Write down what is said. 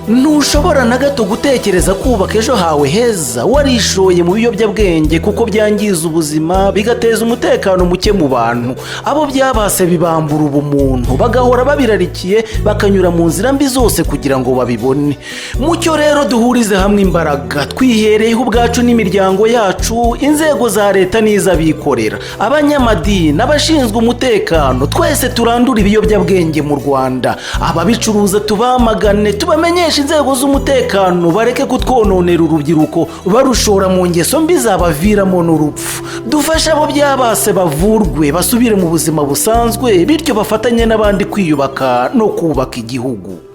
ntushobora na gato gutekereza kubaka ejo hawe heza warishoye mu biyobyabwenge kuko byangiza ubuzima bigateza umutekano muke mu bantu. Abo byabase bibambura ubumuntu bagahora babirarikiye bakanyura mu nzira mbi zose kugira ngo babibone. Mucyo rero duhurize hamwe imbaraga twihereyeho ubwacu n'imiryango yacu, inzego za leta n'iz'abikorera, abanyamadini n'abashinzwe umutekano, twese turandura ibiyobyabwenge mu Rwanda. Ababicuruza tubamagane, tubamenyeshe inzego z'umutekano bareke kutwononera urubyiruko barushora mu ngeso mbi zabaviramo n'urupfu. Dufashe abo byabase bavurwe basubire mu buzima busanzwe, bityo bafatanye n'abandi kwiyubaka no kubaka igihugu.